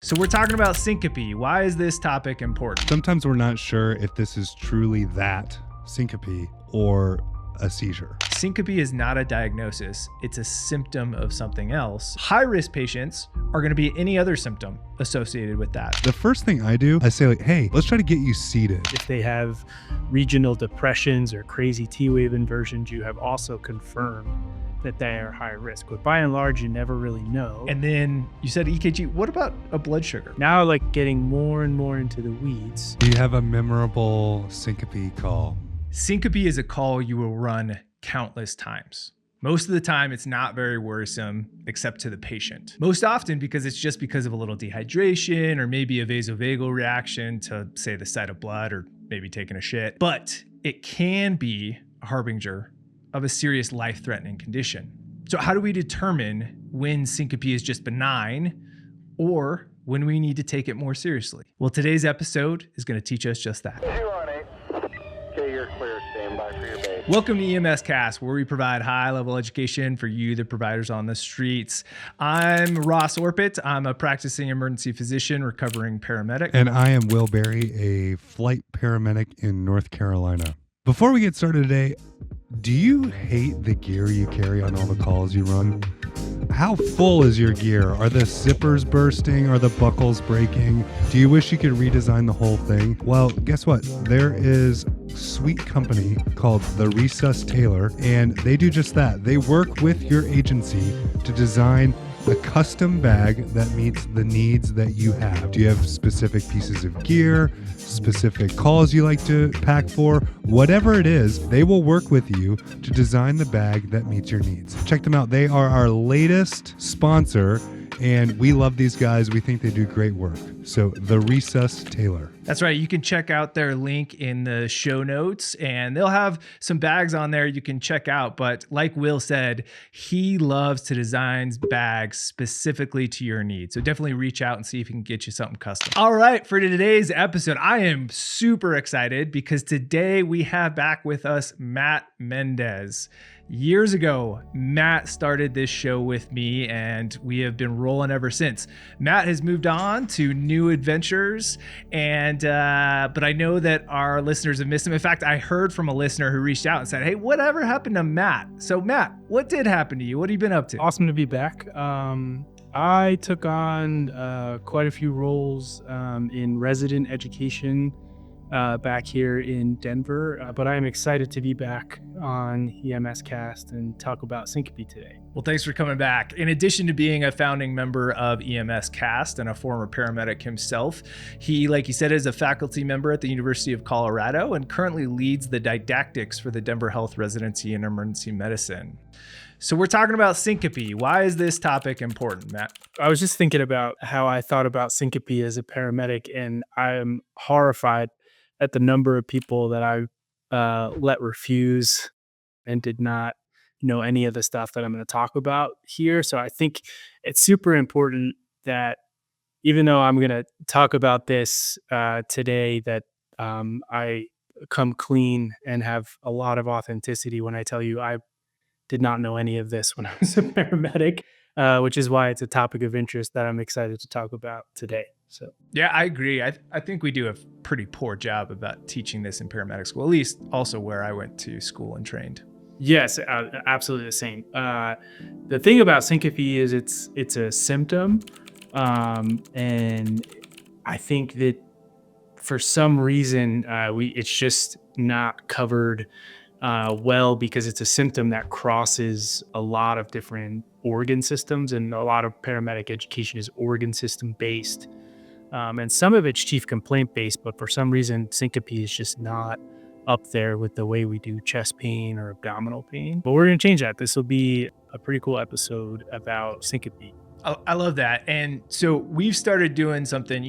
So we're talking about syncope. Why is this topic important? Sometimes we're not sure if this is truly that syncope or a seizure. Syncope is not a diagnosis. It's a symptom of something else. High-risk patients are going to be any other symptom associated with that. The first thing I do, I say like, hey, let's try to get you seated. If they have regional depressions or crazy T-wave inversions, you have also confirmed that they are high risk. But by and large, you never really know. And then you said EKG. What about a blood sugar? Now, like getting more and more into the weeds. Do you have a memorable syncope call? Syncope is a call you will run countless times. Most of the time, it's not very worrisome, except to the patient. Most often because it's just because of a little dehydration or maybe a vasovagal reaction to, say, the sight of blood or maybe taking a shit. But it can be a harbinger of a serious life-threatening condition. So how do we determine when syncope is just benign or when we need to take it more seriously? Well, today's episode is going to teach us just that. 218. Okay, you're clear. Stand by for your base. Welcome to EMS Cast, where we provide high-level education for you, the providers on the streets. I'm Ross Orpit. I'm a practicing emergency physician, recovering paramedic. And I am Will Berry, a flight paramedic in North Carolina. Before we get started today, do you hate the gear you carry on all the calls you run? How full is your gear? Are the zippers bursting? Are the buckles breaking? Do you wish you could redesign the whole thing? Well, guess what? There is a sweet company called the Resus Tailor, and they do just that. They work with your agency to design a custom bag that meets the needs that you have. Do you have specific pieces of gear, specific calls you like to pack for? Whatever it is, they will work with you to design the bag that meets your needs. Check them out. They are our latest sponsor, and we love these guys. We think they do great work. So the Resus Tailor. That's right. You can check out their link in the show notes, and they'll have some bags on there you can check out. But like Will said, he loves to design bags specifically to your needs. So definitely reach out and see if he can get you something custom. All right, for today's episode, I am super excited because today we have back with us Matt Mendes. Years ago, Matt started this show with me, and we have been rolling ever since. Matt has moved on to new adventures, and but I know that our listeners have missed him. In fact, I heard from a listener who reached out and said, hey, whatever happened to Matt? So Matt, what did happen to you? What have you been up to? Awesome to be back. I took on quite a few roles in resident education back here in Denver, but I am excited to be back on EMS Cast and talk about syncope today. Well, thanks for coming back. In addition to being a founding member of EMS Cast and a former paramedic himself, he, like you said, is a faculty member at the University of Colorado and currently leads the didactics for the Denver Health Residency in Emergency Medicine. So we're talking about syncope. Why is this topic important, Matt? I was just thinking about how I thought about syncope as a paramedic, and I am horrified at the number of people that I let refuse and did not know any of the stuff that I'm going to talk about here. So I think it's super important that even though I'm going to talk about this today, that I come clean and have a lot of authenticity when I tell you I did not know any of this when I was a paramedic, which is why it's a topic of interest that I'm excited to talk about today. So yeah, I agree. I think we do a pretty poor job about teaching this in paramedic school, at least also where I went to school and trained. Yes, absolutely the same. The thing about syncope is it's a symptom, and I think that for some reason it's just not covered well because it's a symptom that crosses a lot of different organ systems, and a lot of paramedic education is organ system based. And some of it's chief complaint based, but for some reason, syncope is just not up there with the way we do chest pain or abdominal pain. But we're going to change that. This will be a pretty cool episode about syncope. I love that. And so we've started doing something,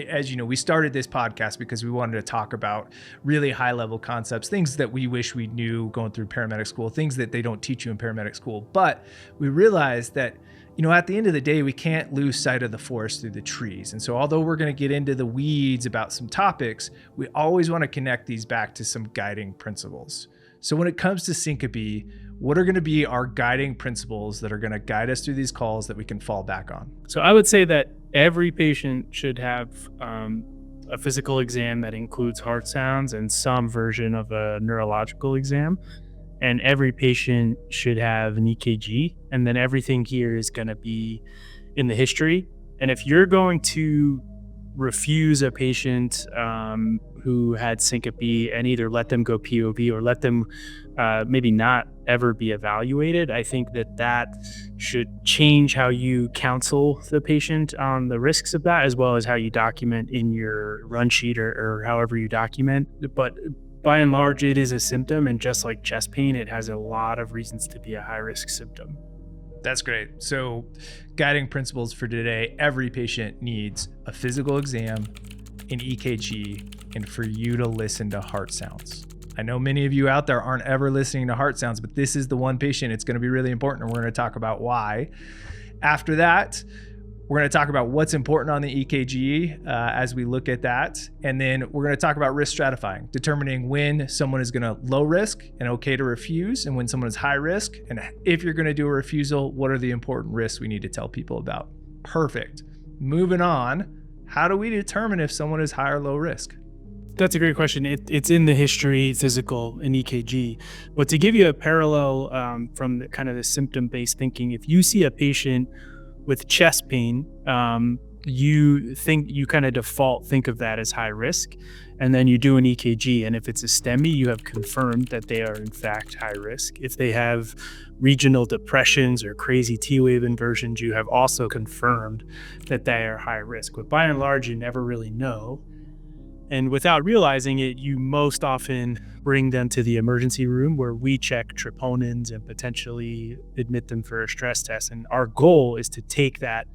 as you know, we started this podcast because we wanted to talk about really high level concepts, things that we wish we knew going through paramedic school, things that they don't teach you in paramedic school. But we realized that at the end of the day, we can't lose sight of the forest through the trees. And so although we're going to get into the weeds about some topics, we always want to connect these back to some guiding principles. So when it comes to syncope, what are going to be our guiding principles that are going to guide us through these calls that we can fall back on? So I would say that Every patient should have a physical exam that includes heart sounds and some version of a neurological exam. And every patient should have an EKG. And then everything here is going to be in the history. And if you're going to refuse a patient who had syncope and either let them go POV or let them maybe not ever be evaluated, I think that should change how you counsel the patient on the risks of that, as well as how you document in your run sheet or however you document. But by and large, it is a symptom, and just like chest pain, it has a lot of reasons to be a high-risk symptom. That's great. So guiding principles for today: every patient needs a physical exam, an EKG, and for you to listen to heart sounds. I know many of you out there aren't ever listening to heart sounds, but this is the one patient it's going to be really important, and we're going to talk about why. After that, we're going to talk about what's important on the EKG as we look at that. And then we're going to talk about risk stratifying, determining when someone is going to low risk and okay to refuse, and when someone is high risk. And if you're going to do a refusal, what are the important risks we need to tell people about? Perfect. Moving on. How do we determine if someone is high or low risk? That's a great question. It's in the history, physical, and EKG. But to give you a parallel from the kind of the symptom-based thinking, if you see a patient with chest pain, you kind of default think of that as high risk, and then you do an EKG, and if it's a STEMI, you have confirmed that they are in fact high risk. If they have regional depressions or crazy T-wave inversions, you have also confirmed that they are high risk. But by and large, you never really know. And without realizing it, you most often bring them to the emergency room where we check troponins and potentially admit them for a stress test. And our goal is to take that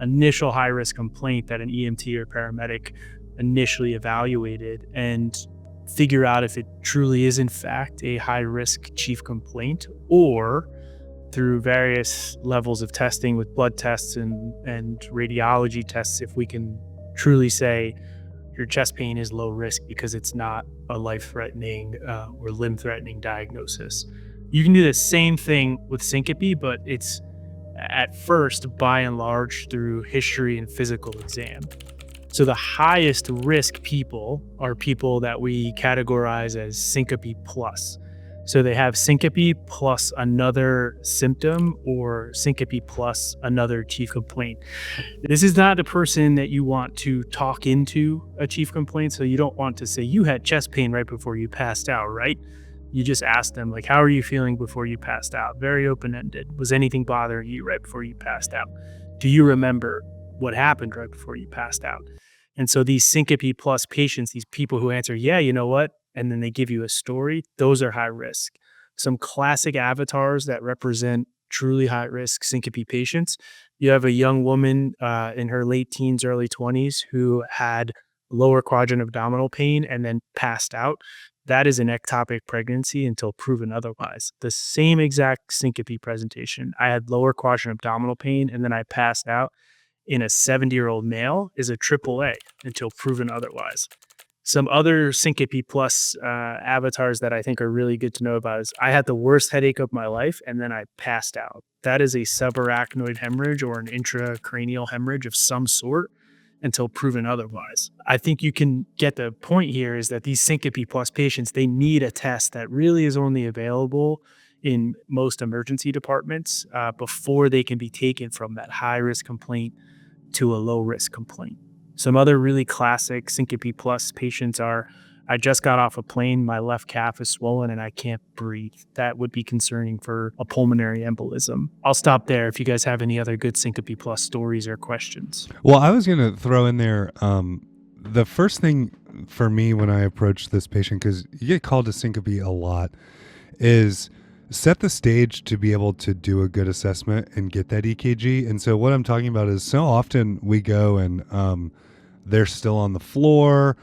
initial high-risk complaint that an EMT or paramedic initially evaluated and figure out if it truly is in fact a high-risk chief complaint, or through various levels of testing with blood tests and radiology tests, if we can truly say your chest pain is low risk because it's not a life-threatening or limb-threatening diagnosis. You can do the same thing with syncope, but it's at first, by and large, through history and physical exam. So the highest risk people are people that we categorize as syncope plus. So they have syncope plus another symptom or syncope plus another chief complaint. This is not a person that you want to talk into a chief complaint. So you don't want to say you had chest pain right before you passed out, right? You just ask them, like, how are you feeling before you passed out? Very open-ended. Was anything bothering you right before you passed out? Do you remember what happened right before you passed out? And so these syncope plus patients, these people who answer, yeah, you know what? And then they give you a story, those are high risk. Some classic avatars that represent truly high risk syncope patients. You have a young woman in her late teens, early 20s who had lower quadrant abdominal pain and then passed out. That is an ectopic pregnancy until proven otherwise. The same exact syncope presentation. I had lower quadrant abdominal pain and then I passed out in a 70-year-old male is a AAA until proven otherwise. Some other syncope plus avatars that I think are really good to know about is I had the worst headache of my life and then I passed out. That is a subarachnoid hemorrhage or an intracranial hemorrhage of some sort until proven otherwise. I think you can get the point here is that these syncope plus patients, they need a test that really is only available in most emergency departments before they can be taken from that high risk complaint to a low risk complaint. Some other really classic syncope plus patients are, I just got off a plane, my left calf is swollen and I can't breathe. That would be concerning for a pulmonary embolism. I'll stop there if you guys have any other good syncope plus stories or questions. Well, I was going to throw in there, the first thing for me when I approach this patient, because you get called to syncope a lot, is set the stage to be able to do a good assessment and get that EKG. And so what I'm talking about is so often we go and they're still on the floor,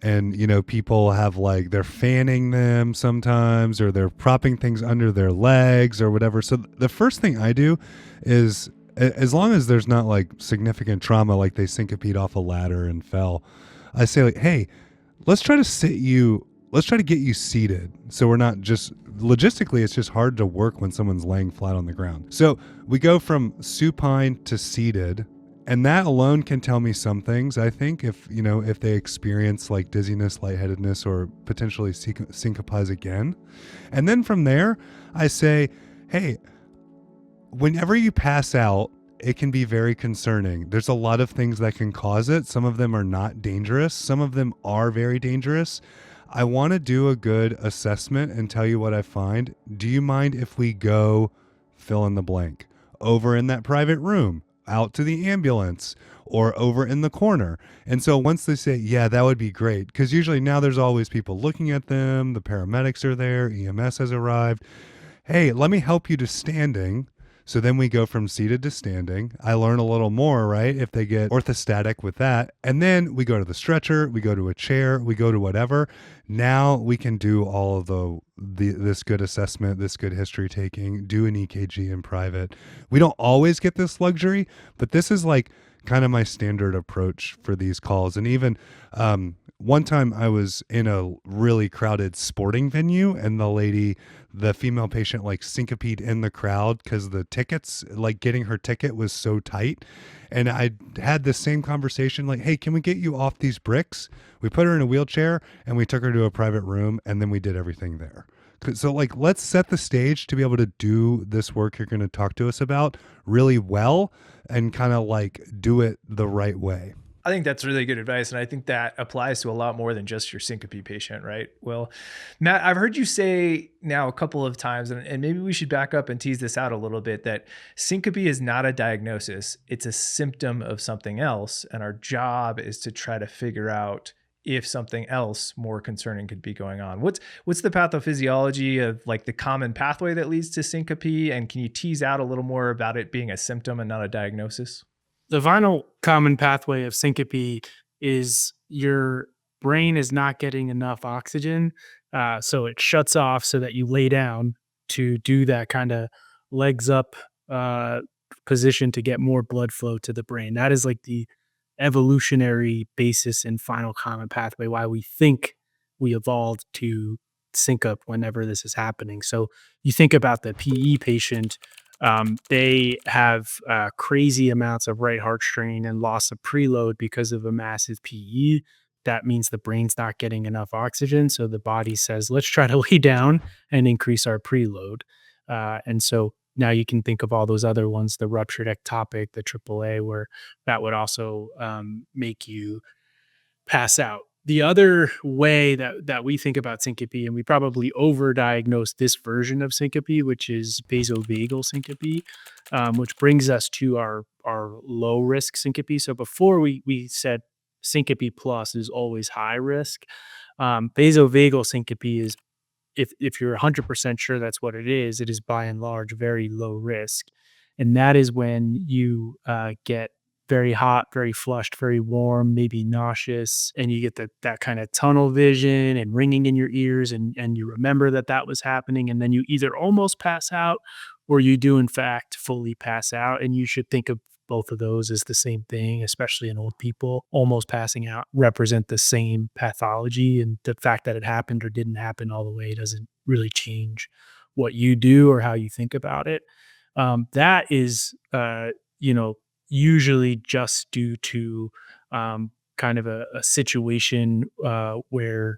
and, you know, people have like, they're fanning them sometimes, or they're propping things under their legs or whatever. So the first thing I do is, as long as there's not like significant trauma, like they syncopated off a ladder and fell, I say like, hey, let's try to get you seated. So we're not just, logistically, it's just hard to work when someone's laying flat on the ground. So we go from supine to seated, And that alone can tell me some things, I think, if, if they experience like dizziness, lightheadedness, or potentially syncopize again. And then from there, I say, hey, whenever you pass out, it can be very concerning. There's a lot of things that can cause it. Some of them are not dangerous. Some of them are very dangerous. I want to do a good assessment and tell you what I find. Do you mind if we go fill in the blank over in that private room, out to the ambulance, or over in the corner? And so once they say, yeah, that would be great, because usually now there's always people looking at them. The paramedics are there. EMS has arrived. Hey, let me help you to standing. So then we go from seated to standing. I learn a little more, right? If they get orthostatic with that. And then we go to the stretcher, we go to a chair, we go to whatever. Now we can do all of this good assessment, this good history taking, do an EKG in private. We don't always get this luxury, but this is like kind of my standard approach for these calls. And even one time I was in a really crowded sporting venue, and the female patient like syncopated in the crowd because the tickets, like getting her ticket was so tight. And I had this same conversation like, hey, can we get you off these bricks? We put her in a wheelchair and we took her to a private room, and then we did everything there. So like, let's set the stage to be able to do this work you're going to talk to us about really well and kind of like do it the right way. I think that's really good advice. And I think that applies to a lot more than just your syncope patient, right? Well, Matt, I've heard you say now a couple of times, and maybe we should back up and tease this out a little bit, that syncope is not a diagnosis. It's a symptom of something else. And our job is to try to figure out if something else more concerning could be going on. What's the pathophysiology of like the common pathway that leads to syncope? And can you tease out a little more about it being a symptom and not a diagnosis? The final common pathway of syncope is your brain is not getting enough oxygen. So it shuts off so that you lay down to do that kind of legs up position to get more blood flow to the brain. That is like the evolutionary basis and final common pathway why we think we evolved to syncope whenever this is happening. So you think about the PE patient. They have crazy amounts of right heart strain and loss of preload because of a massive PE. That means the brain's not getting enough oxygen. So the body says, let's try to lay down and increase our preload. And so now you can think of all those other ones, the ruptured ectopic, the AAA, where that would also make you pass out. The other way that we think about syncope, and we probably overdiagnose this version of syncope, which is vasovagal syncope, which brings us to our low risk syncope. So before we said syncope plus is always high risk. Vasovagal syncope is, if you're 100% sure that's what it is by and large very low risk. And that is when you get very hot, very flushed, very warm, maybe nauseous, and you get that kind of tunnel vision and ringing in your ears, and you remember that was happening, and then you either almost pass out or you do in fact fully pass out. And you should think of both of those as the same thing, especially in old people. Almost passing out represent the same pathology, and the fact that it happened or didn't happen all the way doesn't really change what you do or how you think about it. That is, usually just due to kind of a situation where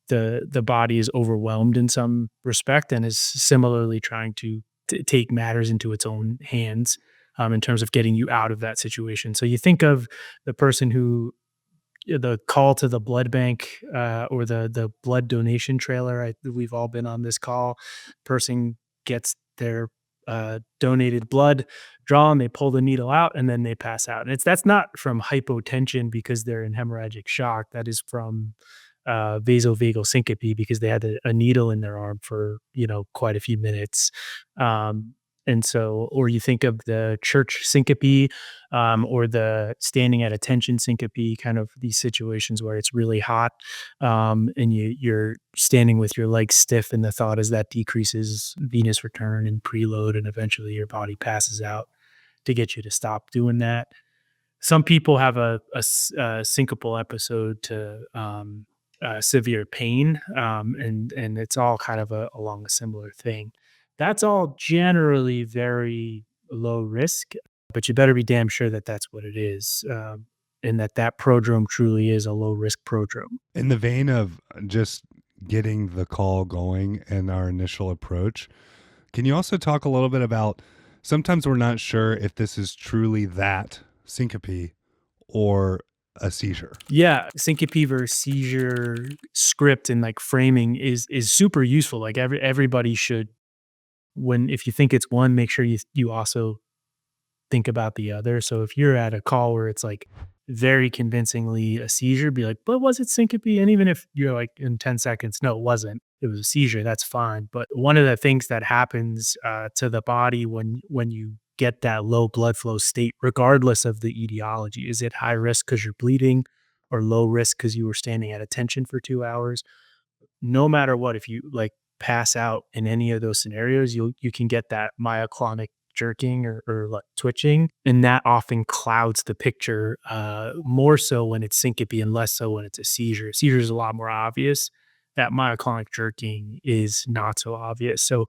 the body is overwhelmed in some respect and is similarly trying to take matters into its own hands in terms of getting you out of that situation. So you think of the person who, the call to the blood bank or the blood donation trailer. We've all been on this call. Person gets their donated blood drawn, they pull the needle out, and then they pass out. And that's not from hypotension because they're in hemorrhagic shock. That is from vasovagal syncope because they had a needle in their arm for quite a few minutes. And so, or you think of the church syncope or the standing at attention syncope, kind of these situations where it's really hot and you're standing with your legs stiff, and the thought is that decreases venous return and preload, and eventually your body passes out to get you to stop doing that. Some people have a syncopal episode to severe pain, and it's all kind of along a similar thing. That's all generally very low risk. But you better be damn sure that that's what it is, and that prodrome truly is a low risk prodrome. In the vein of just getting the call going and our initial approach, can you also talk a little bit about sometimes we're not sure if this is truly that syncope or a seizure? Yeah, syncope versus seizure script and like framing is super useful. Like everybody should, if you think it's one, make sure you also think about the other. So if you're at a call where it's like very convincingly a seizure, be like, but was it syncope? And even if you're like in 10 seconds, no, it wasn't. It was a seizure. That's fine. But one of the things that happens to the body when you get that low blood flow state, regardless of the etiology, is it high risk because you're bleeding or low risk because you were standing at attention for 2 hours? No matter what, if you like pass out in any of those scenarios, you can get that myoclonic jerking or like twitching, and that often clouds the picture more so when it's syncope and less so when it's a seizure. Seizure is a lot more obvious. That myoclonic jerking is not so obvious. So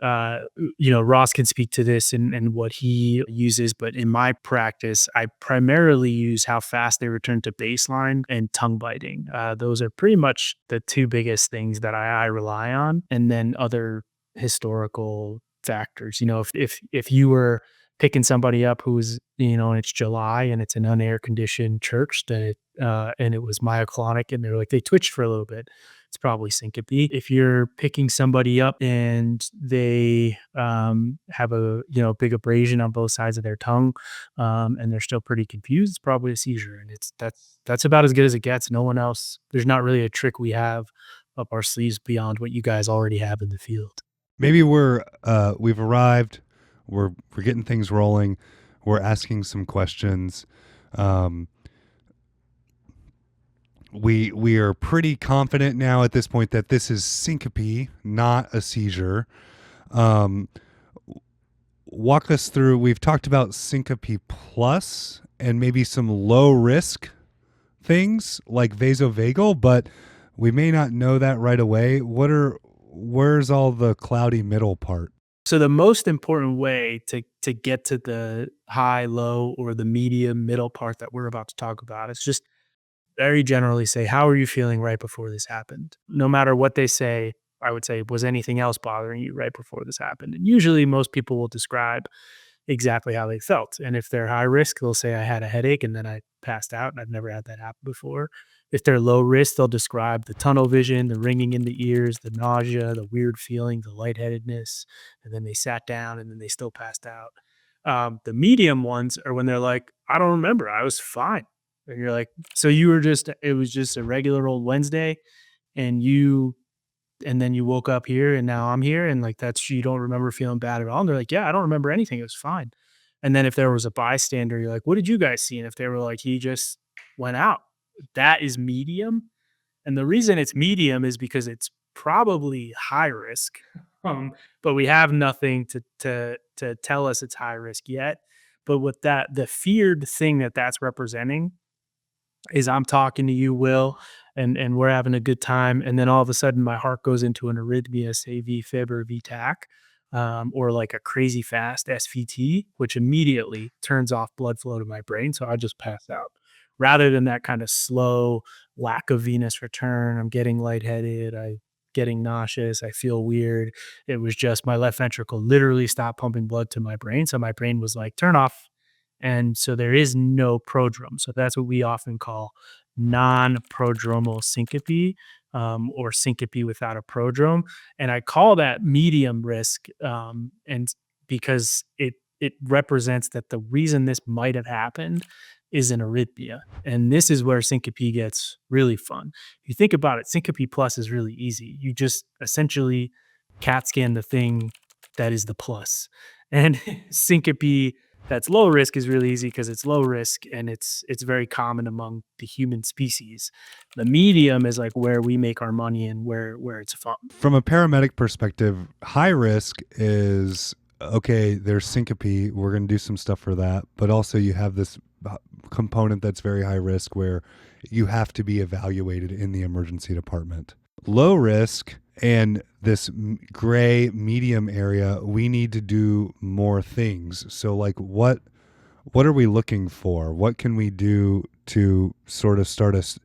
Ross can speak to this and what he uses, but in my practice, I primarily use how fast they return to baseline and tongue biting. Those are pretty much the two biggest things that I rely on, and then other historical factors. If you were picking somebody up who's and it's July and it's an unair conditioned church, then and it was myoclonic and they're like they twitched for a little bit, it's probably syncope. If you're picking somebody up and they have a big abrasion on both sides of their tongue and they're still pretty confused, it's probably a seizure. And that's about as good as it gets. No one else. There's not really a trick we have up our sleeves beyond what you guys already have in the field. Maybe we've arrived, we're getting things rolling, we're asking some questions. We are pretty confident now at this point that this is syncope, not a seizure. Walk us through. We've talked about syncope plus and maybe some low risk things like vasovagal, but we may not know that right away. Where's all the cloudy middle part? So the most important way to get to the high, low, or the medium middle part that we're about to talk about is just very generally say, how are you feeling right before this happened? No matter what they say, I would say, was anything else bothering you right before this happened? And usually most people will describe exactly how they felt. And if they're high risk, they'll say, I had a headache and then I passed out, and I've never had that happen before. If they're low risk, they'll describe the tunnel vision, the ringing in the ears, the nausea, the weird feeling, the lightheadedness, and then they sat down and then they still passed out. The medium ones are when they're like, I don't remember, I was fine. And you're like, so it was just a regular old Wednesday and then you woke up here and now I'm here. And like, you don't remember feeling bad at all. And they're like, yeah, I don't remember anything. It was fine. And then if there was a bystander, you're like, what did you guys see? And if they were like, he just went out, that is medium. And the reason it's medium is because it's probably high risk. But we have nothing to tell us it's high risk yet. But with the feared thing that's representing is I'm talking to you, Will, and we're having a good time. And then all of a sudden my heart goes into an arrhythmia, say V-fib or V-tach, or like a crazy fast SVT, which immediately turns off blood flow to my brain. So I just pass out rather than that kind of slow lack of venous return. I'm getting lightheaded. I'm getting nauseous. I feel weird. It was just my left ventricle literally stopped pumping blood to my brain. So my brain was like, turn off. And so there is no prodrome. So that's what we often call non-prodromal syncope, or syncope without a prodrome. And I call that medium risk, and because it represents that the reason this might have happened is an arrhythmia. And this is where syncope gets really fun. If you think about it, syncope plus is really easy. You just essentially CAT scan the thing that is the plus. And syncope that's low risk is really easy because it's low risk and it's very common among the human species. The medium is like where we make our money and where it's fun. From a paramedic perspective, high risk is, okay, there's syncope. We're going to do some stuff for that. But also you have this component that's very high risk where you have to be evaluated in the emergency department. Low risk and this gray medium area, we need to do more things. So like what what are we looking for? What can we do to sort of start us?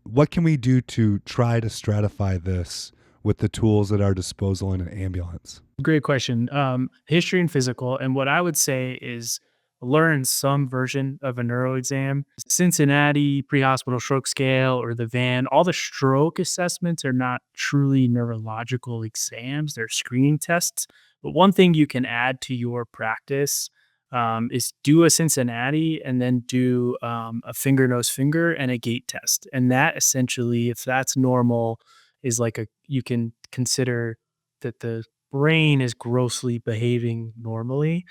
What can we do to try to stratify this with the tools at our disposal in an ambulance? Great question. History and physical. And what I would say is learn some version of a neuro exam. Cincinnati pre-hospital stroke scale or the VAN, all the stroke assessments are not truly neurological exams. They're screening tests. But one thing you can add to your practice is do a Cincinnati and then do a finger, nose, finger and a gait test. And that essentially, if that's normal, is like you can consider that the brain is grossly behaving normally,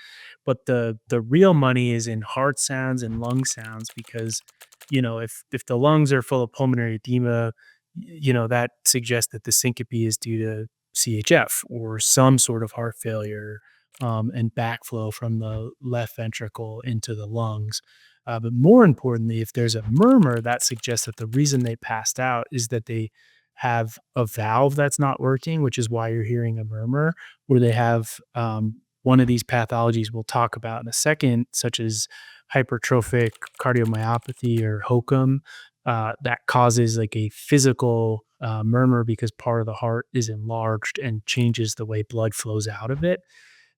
but the real money is in heart sounds and lung sounds because if the lungs are full of pulmonary edema, that suggests that the syncope is due to CHF or some sort of heart failure, and backflow from the left ventricle into the lungs. But more importantly, if there's a murmur, that suggests that the reason they passed out is that they have a valve that's not working, which is why you're hearing a murmur, or they have one of these pathologies we'll talk about in a second, such as hypertrophic cardiomyopathy or HOCM, that causes like a physical murmur because part of the heart is enlarged and changes the way blood flows out of it.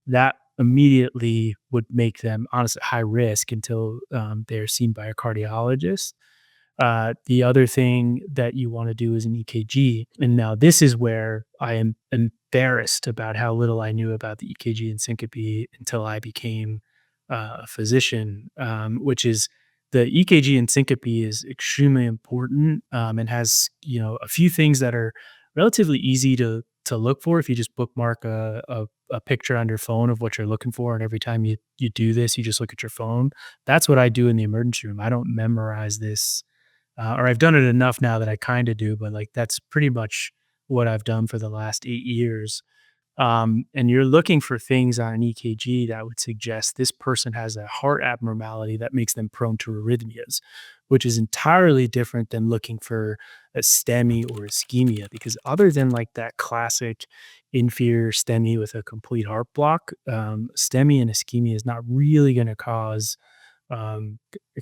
That immediately would make them honestly high risk until they're seen by a cardiologist. The other thing that you want to do is an EKG. And now this is where I am embarrassed about how little I knew about the EKG and syncope until I became a physician, which is the EKG and syncope is extremely important, and has, a few things that are relatively easy to look for if you just bookmark a picture on your phone of what you're looking for. And every time you do this, you just look at your phone. That's what I do in the emergency room. I don't memorize this, or I've done it enough now that I kind of do, but like that's pretty much what I've done for the last 8 years. And you're looking for things on an EKG that would suggest this person has a heart abnormality that makes them prone to arrhythmias, which is entirely different than looking for a STEMI or ischemia. Because other than like that classic inferior STEMI with a complete heart block, STEMI and ischemia is not really going to cause a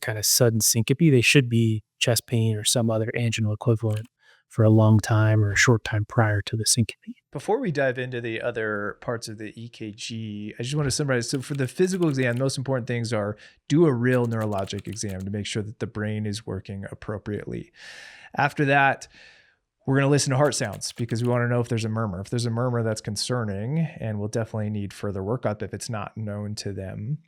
kind of sudden syncope. They should be chest pain or some other anginal equivalent for a long time or a short time prior to the syncope. Before we dive into the other parts of the EKG, I just want to summarize. So for the physical exam, most important things are do a real neurologic exam to make sure that the brain is working appropriately. After that, we're going to listen to heart sounds because we want to know if there's a murmur. If there's a murmur, that's concerning, and we'll definitely need further workup if it's not known to them.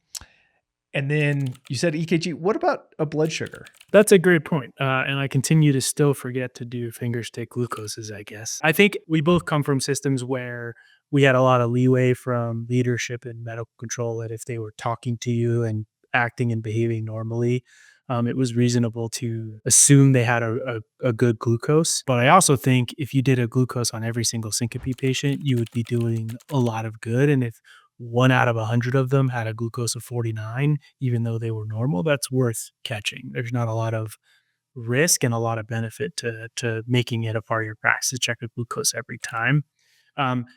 And then you said EKG. What about a blood sugar? That's a great point. And I continue to still forget to do finger stick glucoses, I guess. I think we both come from systems where we had a lot of leeway from leadership and medical control that if they were talking to you and acting and behaving normally, it was reasonable to assume they had a good glucose. But I also think if you did a glucose on every single syncope patient, you would be doing a lot of good. And if 1 out of 100 of them had a glucose of 49, even though they were normal, that's worth catching. There's not a lot of risk and a lot of benefit to making it a part of your practice to check a glucose every time.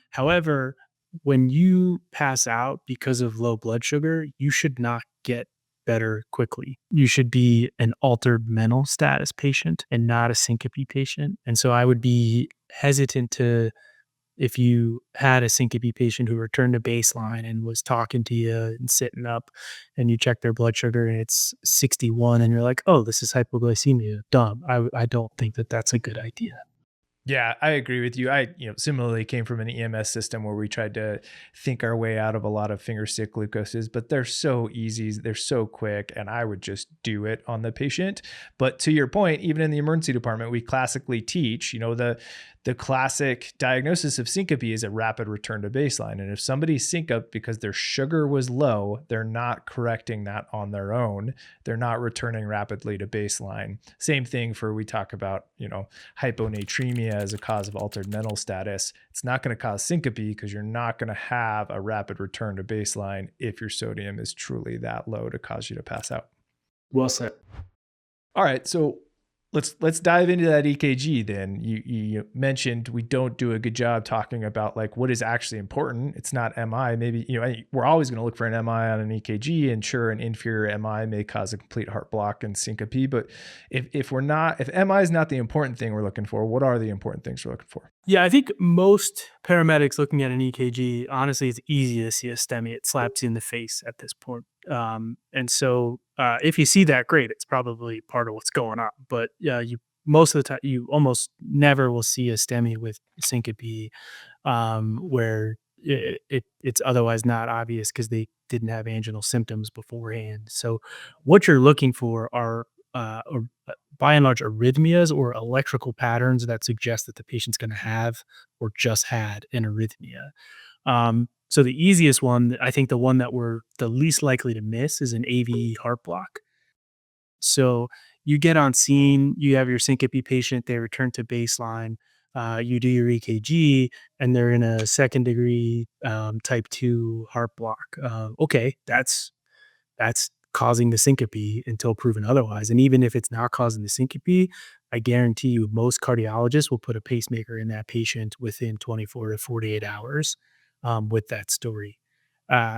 However, when you pass out because of low blood sugar, you should not get better quickly. You should be an altered mental status patient and not a syncope patient. And so I would be hesitant to, if you had a syncope patient who returned to baseline and was talking to you and sitting up and you check their blood sugar and it's 61 and you're like, oh, this is hypoglycemia. Dumb. I don't think that that's a good idea. Yeah, I agree with you. I, similarly came from an EMS system where we tried to think our way out of a lot of finger stick glucoses, but they're so easy, they're so quick, and I would just do it on the patient. But to your point, even in the emergency department, we classically teach, the classic diagnosis of syncope is a rapid return to baseline. And if somebody's syncope because their sugar was low, they're not correcting that on their own. They're not returning rapidly to baseline. Same thing for, we talk about, hyponatremia as a cause of altered mental status. It's not going to cause syncope because you're not going to have a rapid return to baseline if your sodium is truly that low to cause you to pass out. Well said. All right. So Let's dive into that EKG then. You mentioned we don't do a good job talking about like what is actually important. It's not MI. Maybe, we're always going to look for an MI on an EKG, and sure, an inferior MI may cause a complete heart block and syncope. But if MI is not the important thing we're looking for, what are the important things we're looking for? Yeah, I think most paramedics looking at an EKG, honestly, it's easy to see a STEMI. It slaps you in the face at this point. And so if you see that, great. It's probably part of what's going on. But most of the time, you almost never will see a STEMI with syncope where it's otherwise not obvious because they didn't have anginal symptoms beforehand. So what you're looking for are by and large arrhythmias or electrical patterns that suggest that the patient's going to have or just had an arrhythmia. So the easiest one, I think the one that we're the least likely to miss, is an AV heart block. So you get on scene, you have your syncope patient, they return to baseline, you do your EKG, and they're in a second degree type 2 heart block. Okay, that's causing the syncope until proven otherwise. And even if it's not causing the syncope, I guarantee you most cardiologists will put a pacemaker in that patient within 24 to 48 hours with that story.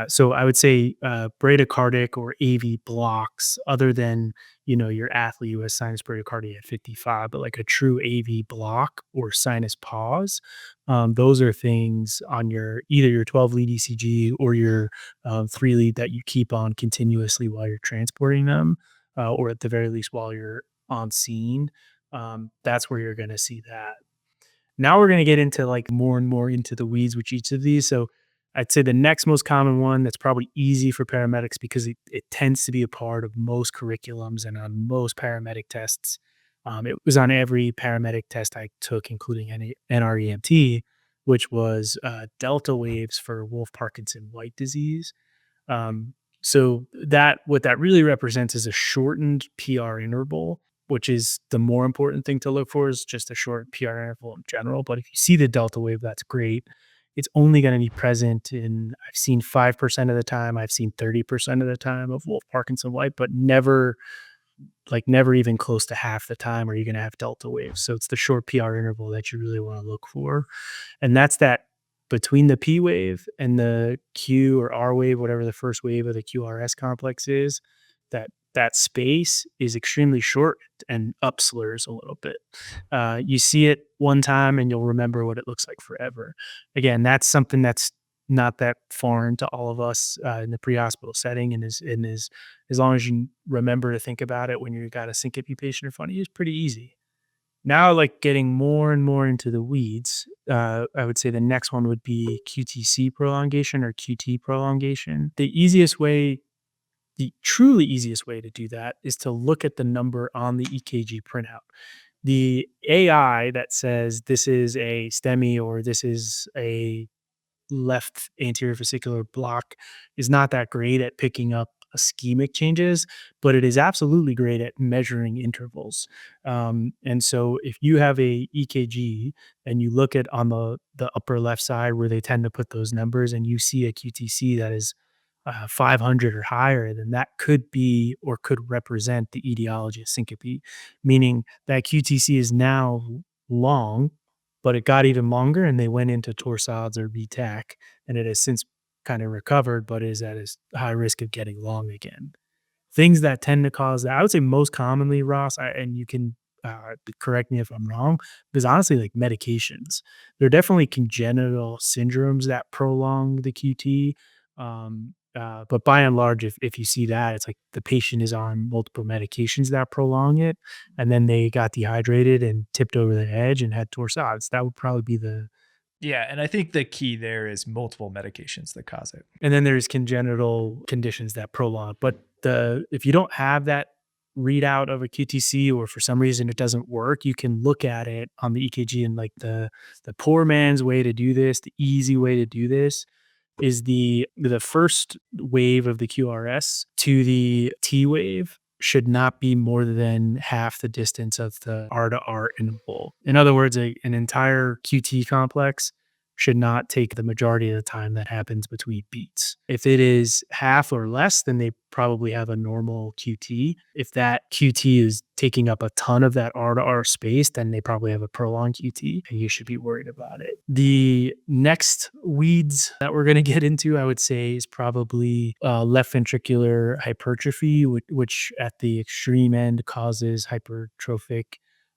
So I would say bradycardic or AV blocks, other than your athlete who has sinus bradycardia at 55, but like a true AV block or sinus pause, those are things on either your 12 lead ECG or your 3 lead that you keep on continuously while you're transporting them, or at the very least while you're on scene. That's where you're going to see that. Now we're going to get into like more and more into the weeds with each of these. So I'd say the next most common one that's probably easy for paramedics because it tends to be a part of most curriculums and on most paramedic tests. It was on every paramedic test I took, including NREMT, which was delta waves for Wolff-Parkinson-White disease. So what that really represents is a shortened PR interval, which is the more important thing to look for, is just a short PR interval in general. But if you see the delta wave, that's great. It's only going to be present I've seen 5% of the time, I've seen 30% of the time of Wolff-Parkinson-White, but never even close to half the time are you going to have delta waves. So it's the short PR interval that you really want to look for. And that's that between the P wave and the Q or R wave, whatever the first wave of the QRS complex is, that space is extremely short and upslurs a little bit. You see it one time and you'll remember what it looks like forever. Again, that's something that's not that foreign to all of us in the pre-hospital setting, and is as long as you remember to think about it when you've got a syncope patient in front of you, it's pretty easy. Now, like getting more and more into the weeds, I would say the next one would be QTC prolongation or QT prolongation. The truly easiest way to do that is to look at the number on the EKG printout. The AI that says this is a STEMI or this is a left anterior vesicular block is not that great at picking up ischemic changes, but it is absolutely great at measuring intervals. And so if you have a EKG and you look at on the upper left side where they tend to put those numbers, and you see a QTC that is 500 or higher, then that could be or could represent the etiology of syncope, meaning that QTC is now long, but it got even longer and they went into torsades or VTAC, and it has since kind of recovered, but is at a high risk of getting long again. Things that tend to cause that, I would say most commonly, Ross, and you can correct me if I'm wrong, because honestly, like medications, there are definitely congenital syndromes that prolong the QT. But by and large, if you see that, it's like the patient is on multiple medications that prolong it, and then they got dehydrated and tipped over the edge and had torsades. That would probably be Yeah, and I think the key there is multiple medications that cause it. and then there's congenital conditions that prolong. But if you don't have that readout of a QTC, or for some reason it doesn't work, you can look at it on the EKG, and like the poor man's way to do this, the easy way to do this, is the first wave of the QRS to the T wave should not be more than half the distance of the R to R interval. In other words, an entire QT complex should not take the majority of the time that happens between beats. If it is half or less, then they probably have a normal QT. If that QT is taking up a ton of that R to R space, then they probably have a prolonged QT, and you should be worried about it. The next weeds that we're going to get into, I would say, is probably left ventricular hypertrophy, which at the extreme end causes hypertrophic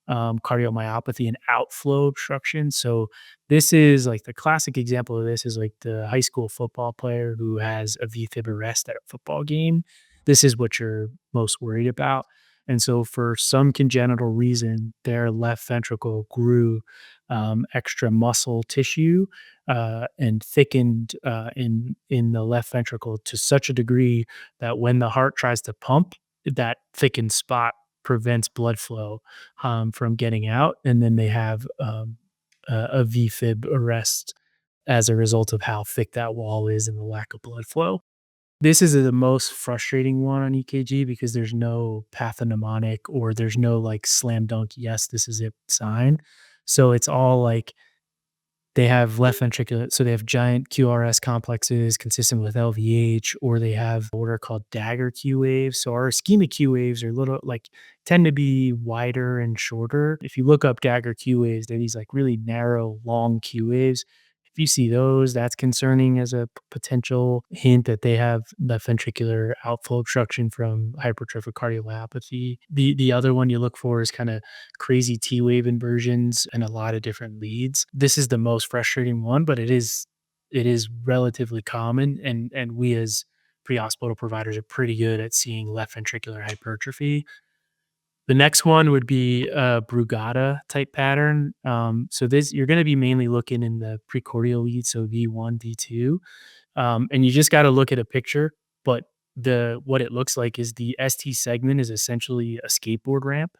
cardiomyopathy and outflow obstruction. So this is like the classic example of this is like the high school football player who has a VFib arrest at a football game. This is what you're most worried about. And so for some congenital reason, their left ventricle grew extra muscle tissue and thickened in the left ventricle to such a degree that when the heart tries to pump, that thickened spot prevents blood flow from getting out. And then they have a VFib arrest as a result of how thick that wall is and the lack of blood flow. This is the most frustrating one on EKG because there's no pathognomonic or there's no like slam dunk, yes, this is it sign. So it's all like they have left ventricular, so they have giant QRS complexes consistent with LVH, or they have what are called dagger Q waves. So our ischemic Q waves are little like tend to be wider and shorter. If you look up dagger Q waves, they're these like really narrow, long Q waves. If you see those, that's concerning as a potential hint that they have left ventricular outflow obstruction from hypertrophic cardiomyopathy. The other one you look for is kind of crazy T wave inversions and a lot of different leads. This is the most frustrating one, but it is relatively common, and we as pre-hospital providers are pretty good at seeing left ventricular hypertrophy. The next one would be a Brugada type pattern. So this you're going to be mainly looking in the precordial lead, so V1, V2, and you just got to look at a picture. But what it looks like is the ST segment is essentially a skateboard ramp,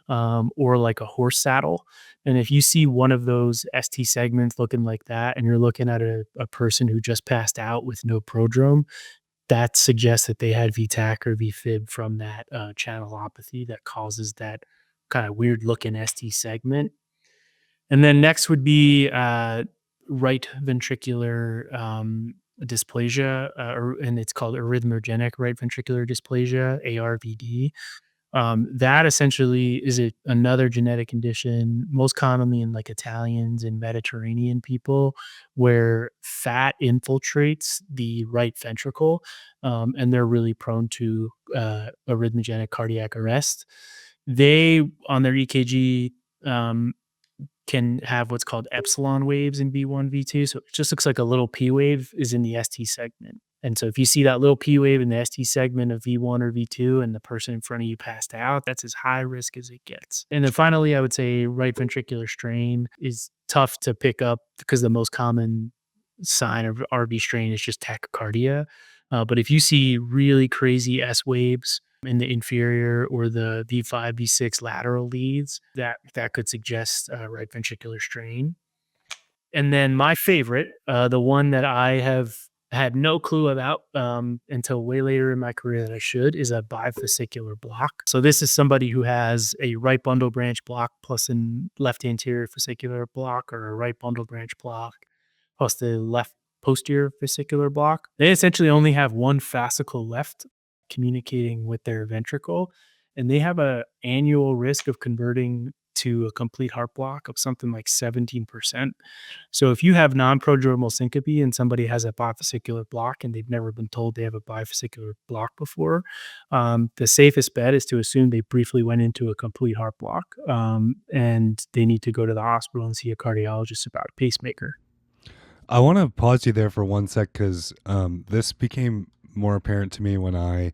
or like a horse saddle. And if you see one of those ST segments looking like that, and you're looking at a person who just passed out with no prodrome, that suggests that they had VTAC or VFib from that channelopathy that causes that kind of weird looking ST segment. And then next would be right ventricular dysplasia, and it's called arrhythmogenic right ventricular dysplasia, ARVD. That essentially is another genetic condition, most commonly in like Italians and Mediterranean people, where fat infiltrates the right ventricle, and they're really prone to arrhythmogenic cardiac arrest. They, on their EKG, can have what's called epsilon waves in V1, V2. So it just looks like a little P wave is in the ST segment. And so if you see that little P wave in the ST segment of V1 or V2 and the person in front of you passed out, that's as high risk as it gets. And then finally, I would say right ventricular strain is tough to pick up because the most common sign of RV strain is just tachycardia. But if you see really crazy S waves in the inferior or the V5, V6 lateral leads, that could suggest right ventricular strain. And then my favorite, the one that I have had no clue about until way later in my career that I should, is a bifascicular block. So this is somebody who has a right bundle branch block plus a left anterior fascicular block, or a right bundle branch block plus the left posterior fascicular block. They essentially only have one fascicle left communicating with their ventricle, and they have an annual risk of converting to a complete heart block of something like 17%. So if you have non-prodromal syncope and somebody has a bifascicular block and they've never been told they have a bifascicular block before, the safest bet is to assume they briefly went into a complete heart block, and they need to go to the hospital and see a cardiologist about a pacemaker. I want to pause you there for 1 sec because this became more apparent to me when I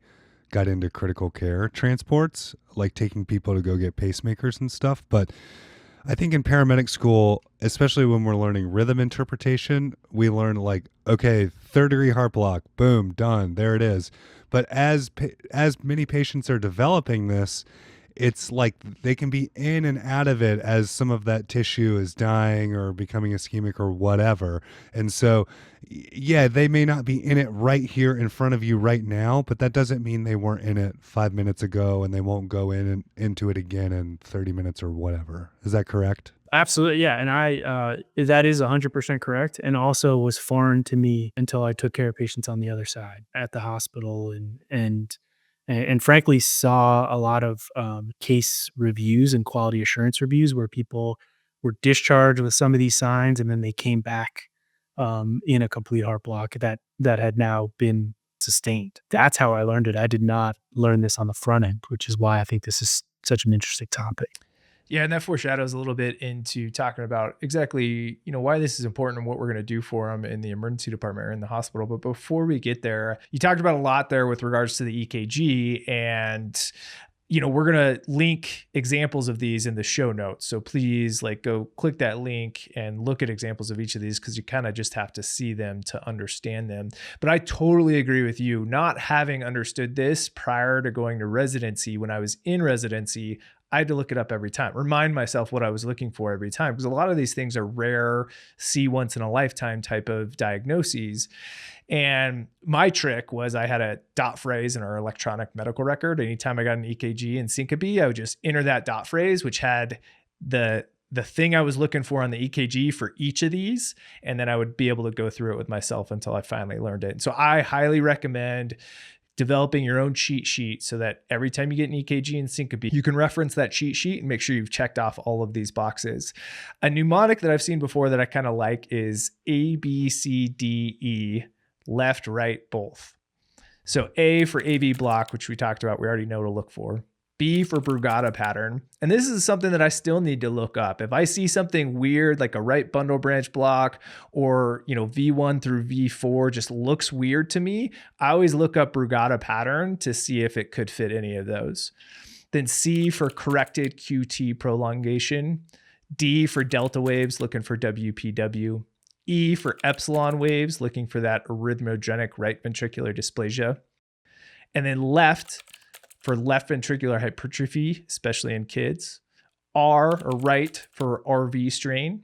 got into critical care transports, like taking people to go get pacemakers and stuff. But I think in paramedic school, especially when we're learning rhythm interpretation, we learn like, okay, 3rd-degree heart block, boom, done, there it is. But as many patients are developing this, it's like they can be in and out of it as some of that tissue is dying or becoming ischemic or whatever. And so, yeah, they may not be in it right here in front of you right now, but that doesn't mean they weren't in it 5 minutes ago and they won't go into it again in 30 minutes or whatever. Is that correct? Absolutely. Yeah. And that is 100% correct. And also was foreign to me until I took care of patients on the other side at the hospital and frankly saw a lot of case reviews and quality assurance reviews where people were discharged with some of these signs and then they came back in a complete heart block that had now been sustained. That's how I learned it. I did not learn this on the front end, which is why I think this is such an interesting topic. Yeah, and that foreshadows a little bit into talking about exactly, why this is important and what we're going to do for them in the emergency department or in the hospital. But before we get there, you talked about a lot there with regards to the EKG, and we're going to link examples of these in the show notes. So please go click that link and look at examples of each of these, because you kind of just have to see them to understand them. But I totally agree with you. Not having understood this prior to going to residency, when I was in residency, I had to look it up every time, remind myself what I was looking for every time, because a lot of these things are rare, see once in a lifetime type of diagnoses. And my trick was I had a dot phrase in our electronic medical record. Anytime I got an EKG and syncope, I would just enter that dot phrase, which had the thing I was looking for on the EKG for each of these. And then I would be able to go through it with myself until I finally learned it. And so I highly recommend developing your own cheat sheet so that every time you get an EKG and syncope, you can reference that cheat sheet and make sure you've checked off all of these boxes. A mnemonic that I've seen before that I kind of like is A, B, C, D, E, left, right, both. So A for AV block, which we talked about, we already know to look for. B for Brugada pattern. And this is something that I still need to look up. If I see something weird, like a right bundle branch block or, V1 through V4 just looks weird to me, I always look up Brugada pattern to see if it could fit any of those. Then C for corrected QT prolongation. D for delta waves, looking for WPW. E for epsilon waves, looking for that arrhythmogenic right ventricular dysplasia. And then left for left ventricular hypertrophy, especially in kids. R or right for RV strain.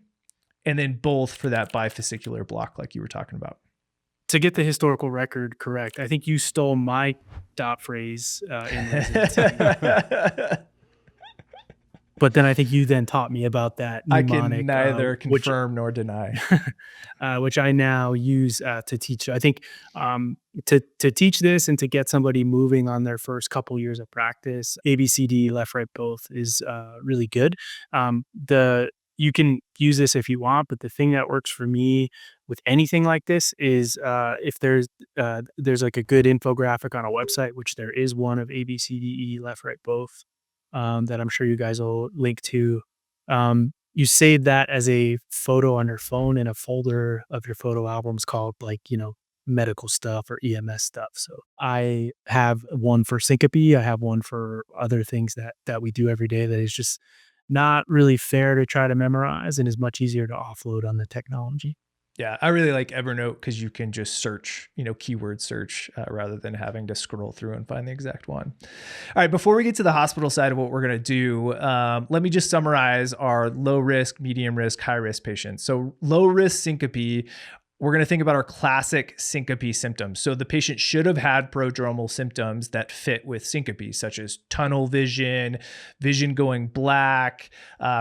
And then both for that bifascicular block like you were talking about. To get the historical record correct, I think you stole my dot phrase in residency. But then I think you then taught me about that mnemonic. I can neither confirm nor deny. Which I now use to teach. I think to teach this and to get somebody moving on their first couple years of practice, ABCD, left, right, both is really good. You can use this if you want, but the thing that works for me with anything like this is if there's like a good infographic on a website, which there is one of ABCDE, left, right, both. That I'm sure you guys will link to. You save that as a photo on your phone in a folder of your photo albums called medical stuff or EMS stuff. So I have one for syncope. I have one for other things that we do every day that is just not really fair to try to memorize and is much easier to offload on the technology. Yeah, I really like Evernote because you can just search, keyword search rather than having to scroll through and find the exact one. All right, before we get to the hospital side of what we're going to do, let me just summarize our low risk, medium risk, high risk patients. So low risk syncope, we're going to think about our classic syncope symptoms. So the patient should have had prodromal symptoms that fit with syncope, such as tunnel vision, vision going black,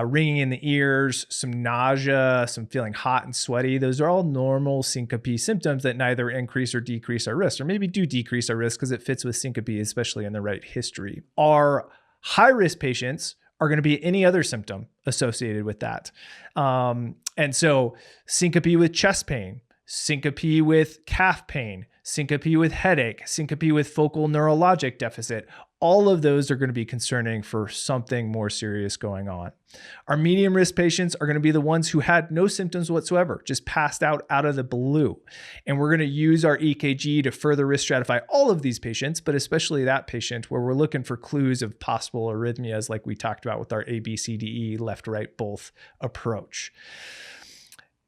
ringing in the ears, some nausea, some feeling hot and sweaty. Those are all normal syncope symptoms that neither increase or decrease our risk, or maybe do decrease our risk because it fits with syncope, especially in the right history. Our high risk patients are going to be any other symptom associated with that. And so syncope with chest pain, syncope with calf pain, syncope with headache, syncope with focal neurologic deficit. All of those are going to be concerning for something more serious going on. Our medium risk patients are going to be the ones who had no symptoms whatsoever, just passed out of the blue. And we're going to use our EKG to further risk stratify all of these patients, but especially that patient where we're looking for clues of possible arrhythmias like we talked about with our ABCDE left, right, both approach.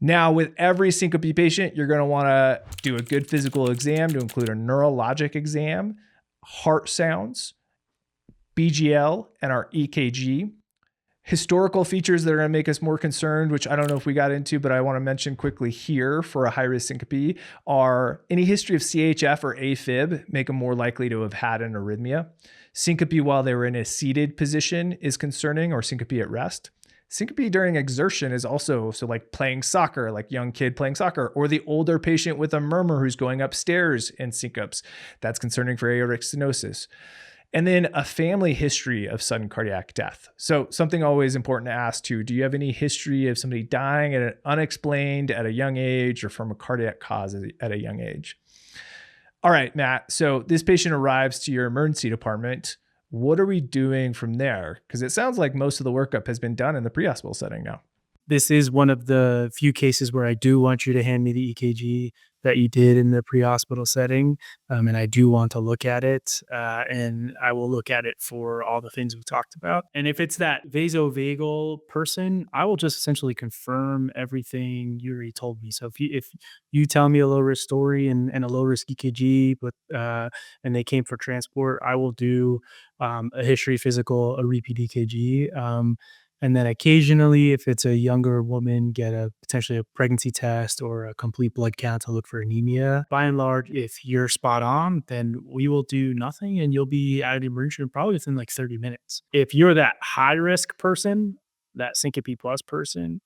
Now, with every syncope patient, you're going to want to do a good physical exam to include a neurologic exam, heart sounds, BGL, and our EKG. Historical features that are going to make us more concerned, which I don't know if we got into, but I want to mention quickly here for a high-risk syncope, are any history of CHF or AFib make them more likely to have had an arrhythmia. Syncope while they were in a seated position is concerning, or syncope at rest. Syncope during exertion is also so like playing soccer, like young kid playing soccer, or the older patient with a murmur who's going upstairs in syncopes. That's concerning for aortic stenosis. And then a family history of sudden cardiac death. So something always important to ask too, do you have any history of somebody dying at an unexplained at a young age or from a cardiac cause at a young age? All right, Matt. So this patient arrives to your emergency department. What are we doing from there? Because it sounds like most of the workup has been done in the pre-hospital setting now. This is one of the few cases where I do want you to hand me the EKG that you did in the pre-hospital setting. And I do want to look at it. And I will look at it for all the things we talked about. And if it's that vasovagal person, I will just essentially confirm everything you already told me. So if you tell me a low risk story and a low risk EKG, but and they came for transport, I will do a history physical, a repeat EKG. And then occasionally, if it's a younger woman, get a potentially a pregnancy test or a complete blood count to look for anemia. By and large, if you're spot on, then we will do nothing and you'll be out of the emergency room probably within like 30 minutes. If you're that high risk person, that syncope plus person,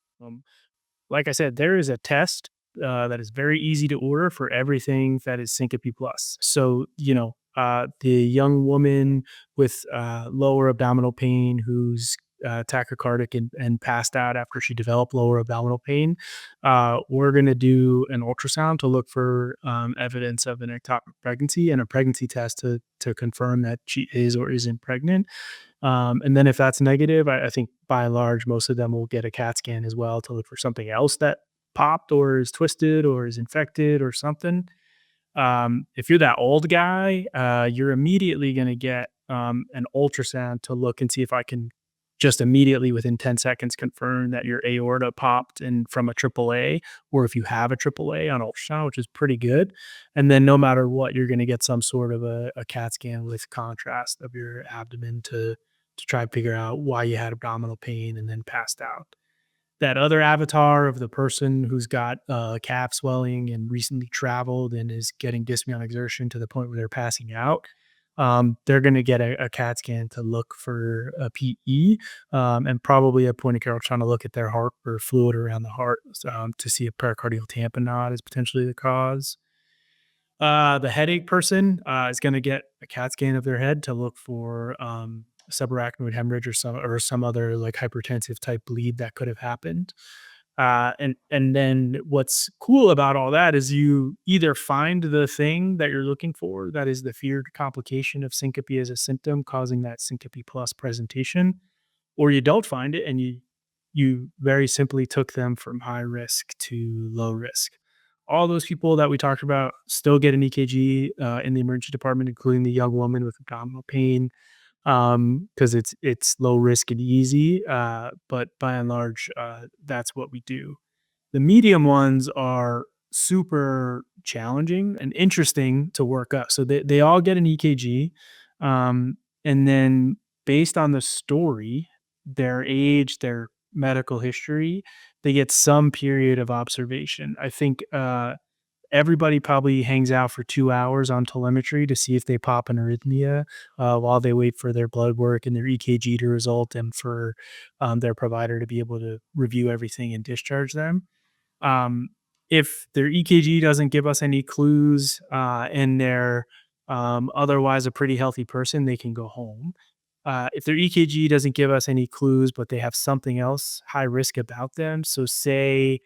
like I said, there is a test that is very easy to order for everything that is syncope plus. So, the young woman with lower abdominal pain who's tachycardic and passed out after she developed lower abdominal pain, we're going to do an ultrasound to look for evidence of an ectopic pregnancy and a pregnancy test to confirm that she is or isn't pregnant. And then if that's negative, I think by and large, most of them will get a CAT scan as well to look for something else that popped or is twisted or is infected or something. If you're that old guy, you're immediately going to get an ultrasound to look and see if I can just immediately within 10 seconds confirm that your aorta popped and from a AAA, or if you have a AAA on ultrasound, which is pretty good. And then no matter what, you're going to get some sort of a CAT scan with contrast of your abdomen to try and figure out why you had abdominal pain and then passed out. That other avatar of the person who's got calf swelling and recently traveled and is getting dyspnea on exertion to the point where they're passing out, they're going to get a CAT scan to look for a PE and probably a point of care trying to look at their heart or fluid around the heart to see if pericardial tamponade is potentially the cause. The headache person is going to get a CAT scan of their head to look for subarachnoid hemorrhage or some other like hypertensive type bleed that could have happened. And then what's cool about all that is you either find the thing that you're looking for, that is the feared complication of syncope as a symptom causing that syncope plus presentation, or you don't find it and you very simply took them from high risk to low risk. All those people that we talked about still get an EKG in the emergency department, including the young woman with abdominal pain, because it's low risk and easy. But by and large, that's what we do. The medium ones are super challenging and interesting to work up. So they all get an EKG. And then based on the story, their age, their medical history, they get some period of observation. I think everybody probably hangs out for 2 hours on telemetry to see if they pop an arrhythmia while they wait for their blood work and their EKG to result and for their provider to be able to review everything and discharge them. If their EKG doesn't give us any clues and they're otherwise a pretty healthy person, they can go home. If their EKG doesn't give us any clues, but they have something else high risk about them, so say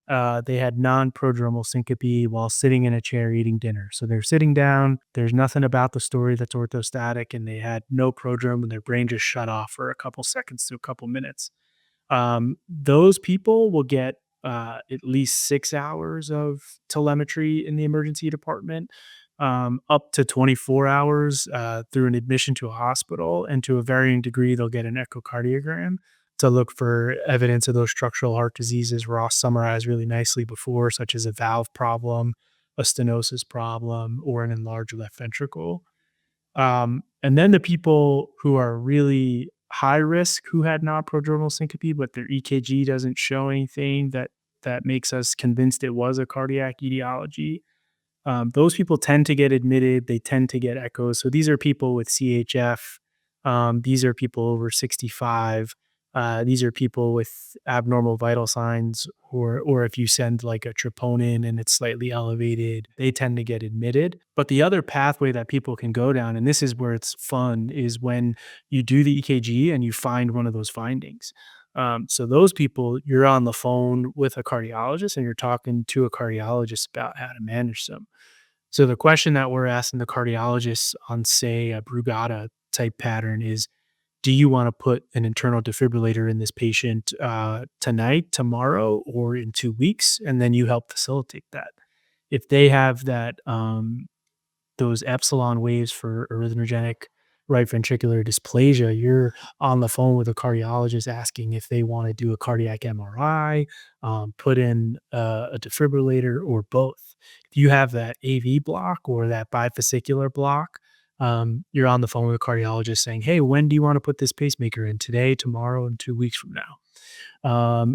they had non-prodromal syncope while sitting in a chair eating dinner. So they're sitting down, there's nothing about the story that's orthostatic, and they had no prodrome and their brain just shut off for a couple seconds to a couple minutes. Those people will get at least 6 hours of telemetry in the emergency department, up to 24 hours through an admission to a hospital, and to a varying degree, they'll get an echocardiogram to look for evidence of those structural heart diseases Ross summarized really nicely before, such as a valve problem, a stenosis problem, or an enlarged left ventricle. And then the people who are really high risk who had non-prodromal syncope, but their EKG doesn't show anything that makes us convinced it was a cardiac etiology. Those people tend to get admitted. They tend to get echoes. So these are people with CHF. These are people over 65. These are people with abnormal vital signs, or if you send like a troponin and it's slightly elevated, they tend to get admitted. But the other pathway that people can go down, and this is where it's fun, is when you do the EKG and you find one of those findings. So those people, you're on the phone with a cardiologist and you're talking to a cardiologist about how to manage them. So the question that we're asking the cardiologists on, say, a Brugada type pattern is, do you want to put an internal defibrillator in this patient tonight, tomorrow, or in 2 weeks? And then you help facilitate that. If they have that those epsilon waves for arrhythmogenic right ventricular dysplasia, you're on the phone with a cardiologist asking if they want to do a cardiac MRI, put in a defibrillator, or both. If you have that AV block or that bifascicular block, you're on the phone with a cardiologist saying, "Hey, when do you want to put this pacemaker in? Today, tomorrow, and 2 weeks from now?"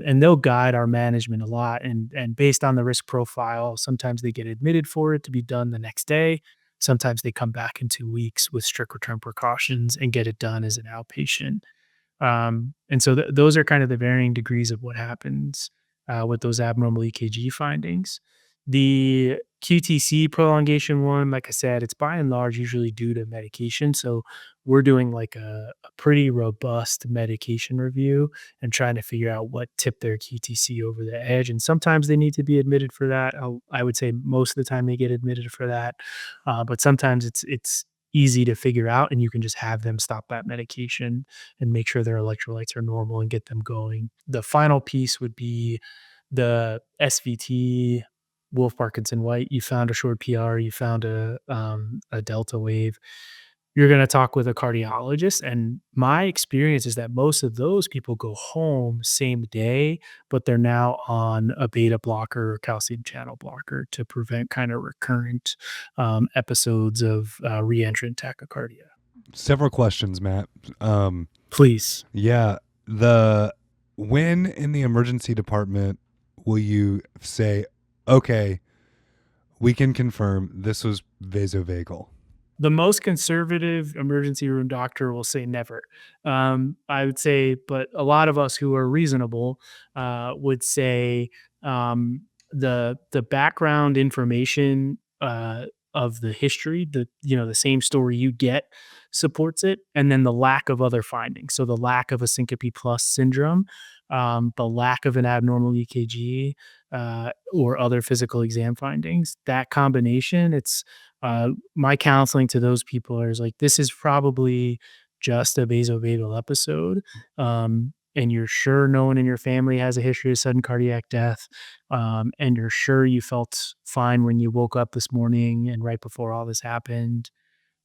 And they'll guide our management a lot. And based on the risk profile, sometimes they get admitted for it to be done the next day. Sometimes they come back in 2 weeks with strict return precautions and get it done as an outpatient. And so those are kind of the varying degrees of what happens with those abnormal EKG findings. The QTC prolongation one, like I said, it's by and large usually due to medication. So we're doing like a pretty robust medication review and trying to figure out what tipped their QTC over the edge. And sometimes they need to be admitted for that. I would say most of the time they get admitted for that, but sometimes it's easy to figure out, and you can just have them stop that medication and make sure their electrolytes are normal and get them going. The final piece would be the SVT, Wolf Parkinson White. You found a short PR, you found a delta wave. You're going to talk with a cardiologist. And my experience is that most of those people go home same day, but they're now on a beta blocker or calcium channel blocker to prevent kind of recurrent episodes of reentrant tachycardia. Several questions, Matt. Please. Yeah. When in the emergency department will you say, okay, we can confirm this was vasovagal? The most conservative emergency room doctor will say never. I would say, but a lot of us who are reasonable would say the background information of the history, the same story you get supports it, and then the lack of other findings. So the lack of a syncope plus syndrome, the lack of an abnormal EKG, or other physical exam findings. That combination, it's my counseling to those people is like, this is probably just a vasovagal episode. And you're sure no one in your family has a history of sudden cardiac death. And you're sure you felt fine when you woke up this morning and right before all this happened.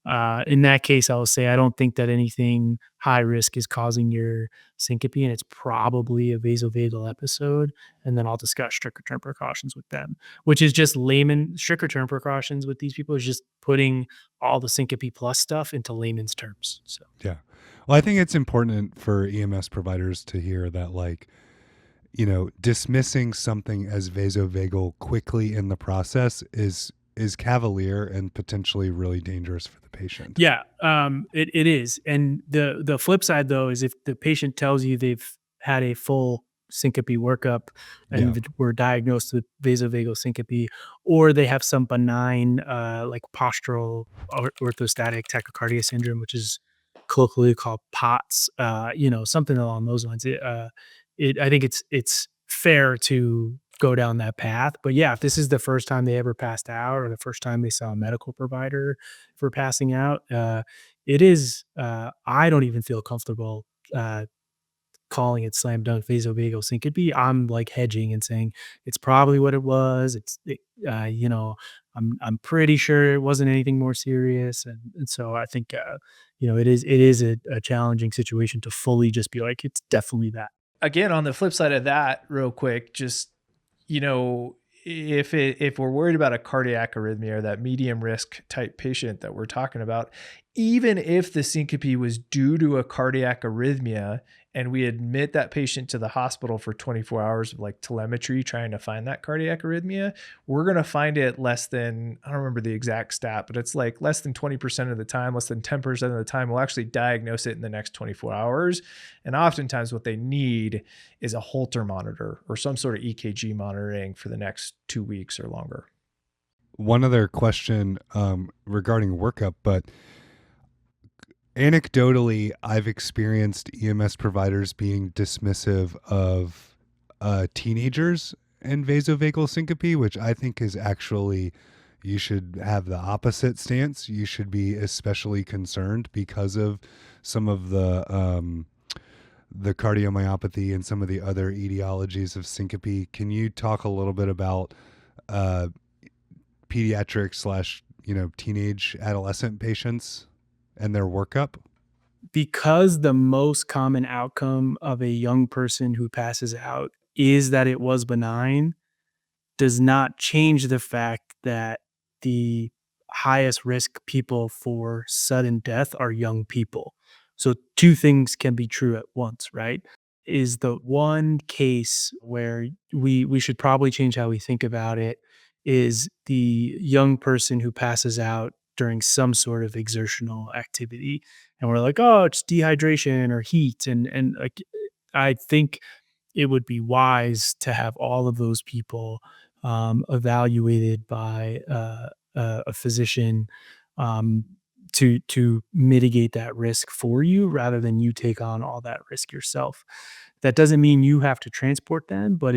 In that case, I will say I don't think that anything high risk is causing your syncope, and it's probably a vasovagal episode. And then I'll discuss strict return precautions with them, which is just layman strict return precautions with these people is just putting all the syncope plus stuff into layman's terms. So Yeah. Well, I think it's important for EMS providers to hear that, like, dismissing something as vasovagal quickly in the process is cavalier and potentially really dangerous for the patient. yeah, it is. And the flip side though is if the patient tells you they've had a full syncope workup and were diagnosed with vasovagal syncope, or they have some benign like postural orthostatic tachycardia syndrome, which is colloquially called POTS, something along those lines. I think it's fair to go down that path. But yeah, if this is the first time they ever passed out or the first time they saw a medical provider for passing out, it is, I don't even feel comfortable calling it slam dunk vasovagal syncope. I'm like hedging and saying it's probably what it was. I'm pretty sure it wasn't anything more serious. And so I think, it is a challenging situation to fully just be like, it's definitely that. Again, on the flip side of that, real quick, just, if we're worried about a cardiac arrhythmia or that medium risk type patient that we're talking about, even if the syncope was due to a cardiac arrhythmia and we admit that patient to the hospital for 24 hours of like telemetry trying to find that cardiac arrhythmia, we're going to find it less than, I don't remember the exact stat, but it's like less than 20% of the time, less than 10% of the time, we'll actually diagnose it in the next 24 hours. And oftentimes what they need is a Holter monitor or some sort of EKG monitoring for the next 2 weeks or longer. One other question regarding workup, but anecdotally, I've experienced EMS providers being dismissive of teenagers and vasovagal syncope, which I think is actually, you should have the opposite stance. You should be especially concerned because of some of the cardiomyopathy and some of the other etiologies of syncope. Can you talk a little bit about pediatric / teenage adolescent patients and their workup? Because the most common outcome of a young person who passes out is that it was benign, does not change the fact that the highest risk people for sudden death are young people. So two things can be true at once, right? Is the one case where we should probably change how we think about it is the young person who passes out during some sort of exertional activity. And we're like, oh, it's dehydration or heat. And like, I think it would be wise to have all of those people evaluated by a physician to mitigate that risk for you rather than you take on all that risk yourself. That doesn't mean you have to transport them, but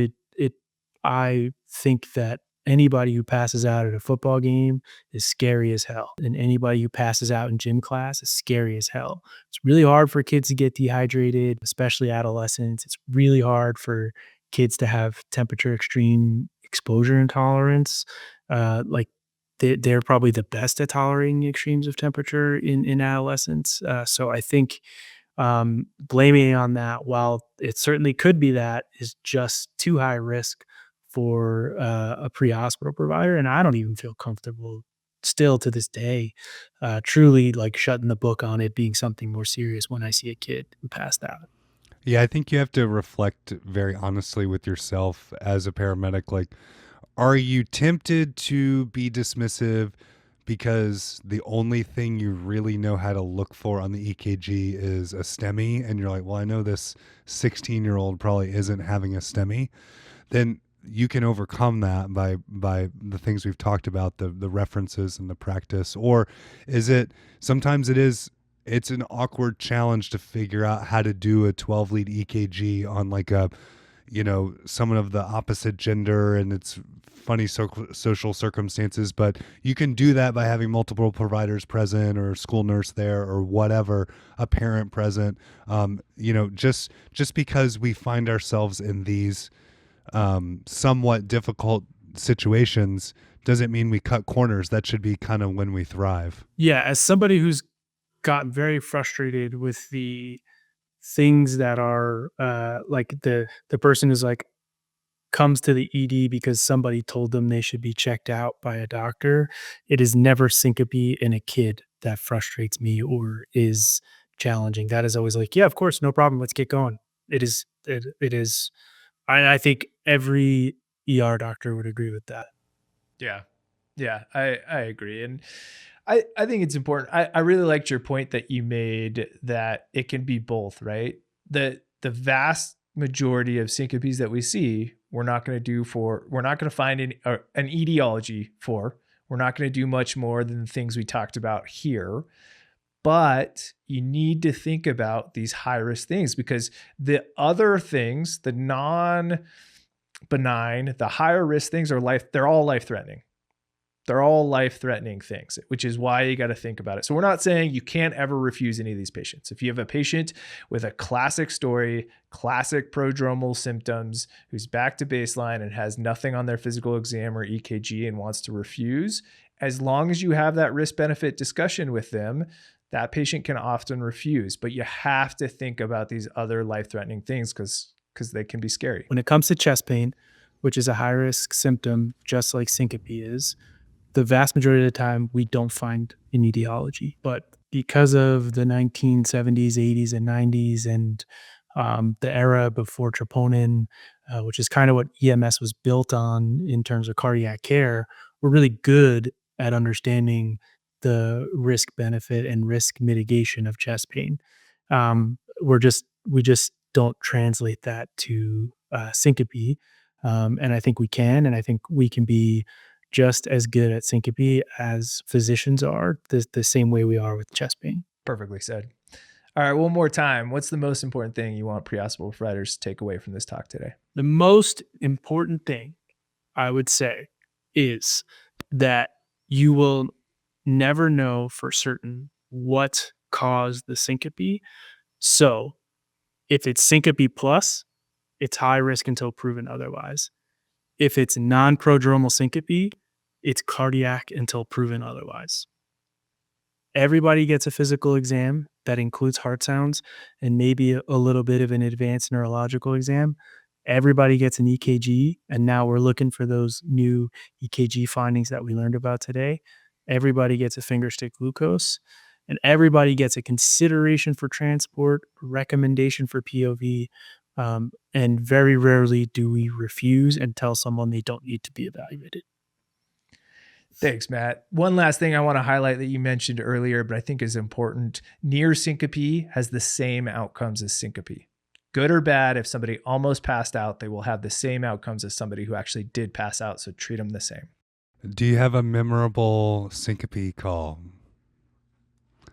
I think that anybody who passes out at a football game is scary as hell. And anybody who passes out in gym class is scary as hell. It's really hard for kids to get dehydrated, especially adolescents. It's really hard for kids to have temperature extreme exposure intolerance. Like they're probably the best at tolerating the extremes of temperature in adolescence. So I think blaming it on that, while it certainly could be that, is just too high risk for a pre-hospital provider. And I don't even feel comfortable still to this day, truly like shutting the book on it being something more serious when I see a kid who passed out. Yeah, I think you have to reflect very honestly with yourself as a paramedic. Like, are you tempted to be dismissive because the only thing you really know how to look for on the EKG is a STEMI, and you're like, well, I know this 16-year-old probably isn't having a STEMI? Then you can overcome that by the things we've talked about, the references and the practice. Or is it, sometimes it's an awkward challenge to figure out how to do a 12 lead EKG on like a, someone of the opposite gender, and it's funny social circumstances, but you can do that by having multiple providers present or a school nurse there or whatever, a parent present. Just because we find ourselves in these somewhat difficult situations doesn't mean we cut corners. That should be kind of when we thrive. Yeah, as somebody who's got very frustrated with the things that are like the person who's like comes to the ED because somebody told them they should be checked out by a doctor. It is never syncope in a kid that frustrates me or is challenging. That is always like, yeah, of course, no problem. Let's get going. It is. I think every ER doctor would agree with that. Yeah. Yeah, I agree. And I think it's important. I really liked your point that you made that it can be both, right? The vast majority of syncopes that we see, we're not going to find an etiology for. We're not going to do much more than the things we talked about here. But you need to think about these high risk things, because the other things, the non-benign, the higher risk things they're all life threatening. They're all life-threatening things, which is why you got to think about it. So we're not saying you can't ever refuse any of these patients. If you have a patient with a classic story, classic prodromal symptoms, who's back to baseline and has nothing on their physical exam or EKG and wants to refuse, as long as you have that risk-benefit discussion with them, that patient can often refuse. But you have to think about these other life-threatening things because they can be scary. When it comes to chest pain, which is a high-risk symptom, just like syncope is, the vast majority of the time we don't find an etiology. But because of the 1970s, 80s, and 90s, and the era before troponin, which is kind of what EMS was built on in terms of cardiac care, we're really good at understanding the risk benefit and risk mitigation of chest pain. We just don't translate that to syncope, and I think we can, and I think we can be just as good at syncope as physicians are, the same way we are with chest pain. Perfectly said. All right, one more time. What's the most important thing you want pre-hospital providers to take away from this talk today? The most important thing I would say is that you will never know for certain what caused the syncope. So if it's syncope plus, it's high risk until proven otherwise. If it's non-prodromal syncope, it's cardiac until proven otherwise. Everybody gets a physical exam that includes heart sounds and maybe a little bit of an advanced neurological exam. Everybody gets an EKG, and now we're looking for those new EKG findings that we learned about today. Everybody gets a finger stick glucose, and everybody gets a consideration for transport, recommendation for POV, and very rarely do we refuse and tell someone they don't need to be evaluated. Thanks, Matt. One last thing I want to highlight that you mentioned earlier, but I think is important. Near syncope has the same outcomes as syncope. Good or bad, if somebody almost passed out, they will have the same outcomes as somebody who actually did pass out. So treat them the same. Do you have a memorable syncope call?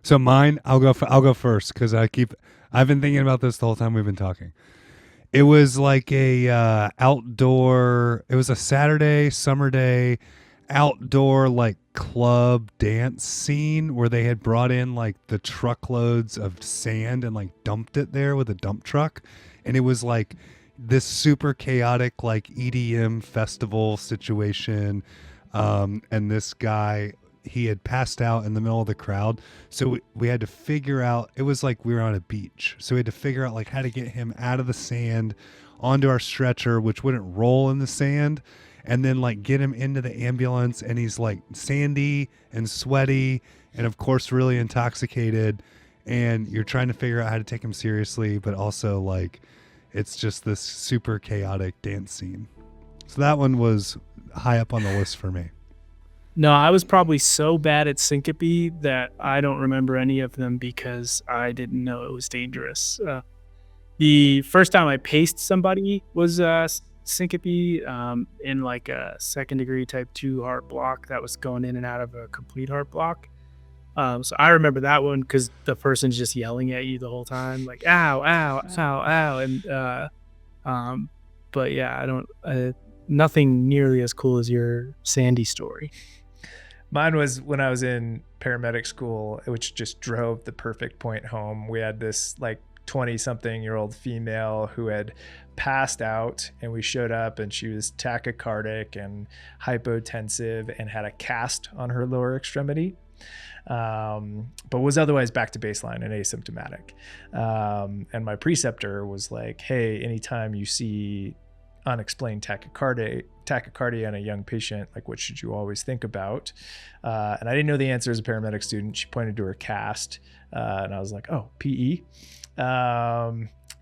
So mine, I'll go first because I've been thinking about this the whole time we've been talking. It was like it was a Saturday, summer day, outdoor like club dance scene where they had brought in like the truckloads of sand and like dumped it there with a dump truck. And it was like this super chaotic like EDM festival situation. And this guy, he had passed out in the middle of the crowd. So we had to figure out, it was like we were on a beach. So we had to figure out like how to get him out of the sand onto our stretcher, which wouldn't roll in the sand, and then like get him into the ambulance. And he's like sandy and sweaty and of course really intoxicated. And you're trying to figure out how to take him seriously, but also like it's just this super chaotic dance scene. So that one was high up on the list for me. No, I was probably so bad at syncope that I don't remember any of them because I didn't know it was dangerous. The first time I paced somebody was syncope in like a second degree type 2 heart block that was going in and out of a complete heart block. So I remember that one because the person's just yelling at you the whole time, like ow, ow, ow, ow. And but yeah, I don't nothing nearly as cool as your Sandy story. Mine was when I was in paramedic school, which just drove the perfect point home. We had this like 20-something-year-old female who had passed out, and we showed up and she was tachycardic and hypotensive and had a cast on her lower extremity, but was otherwise back to baseline and asymptomatic. And my preceptor was like, hey, anytime you see unexplained tachycardia in a young patient, like what should you always think about? And I didn't know the answer as a paramedic student. She pointed to her cast, and I was like, oh, PE.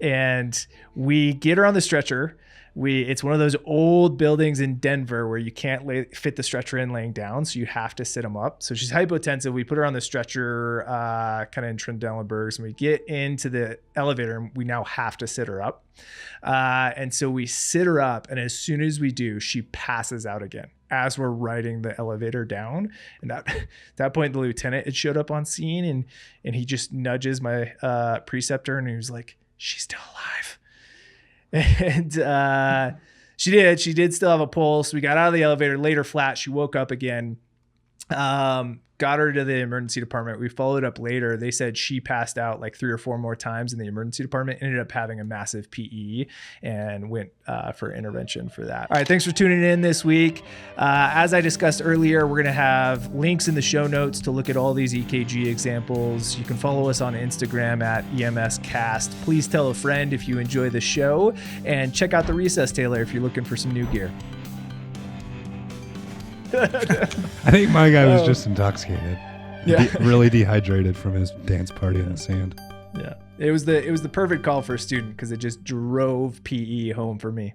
And we get her on the stretcher. It's one of those old buildings in Denver where you can't fit the stretcher in laying down, so you have to sit them up. So she's hypotensive. We put her on the stretcher, kind of in Trendelenburg's, and we get into the elevator, and we now have to sit her up. And so we sit her up, and as soon as we do, she passes out again as we're riding the elevator down. And that point, the lieutenant had showed up on scene, and he just nudges my preceptor, and he was like, she's still alive. And she did still have a pulse. We got out of the elevator, laid her flat. She woke up again, got her to the emergency department. We followed up later. They said she passed out like 3 or 4 more times in the emergency department, ended up having a massive PE, and went for intervention for that. All right, thanks for tuning in this week. As I discussed earlier, we're going to have links in the show notes to look at all these EKG examples. You can follow us on Instagram at EMS Cast. Please tell a friend if you enjoy the show, and check out the Recess Tailor if you're looking for some new gear. I think my guy was just intoxicated. Yeah. Really dehydrated from his dance party in the sand. Yeah. It was the perfect call for a student because it just drove PE home for me.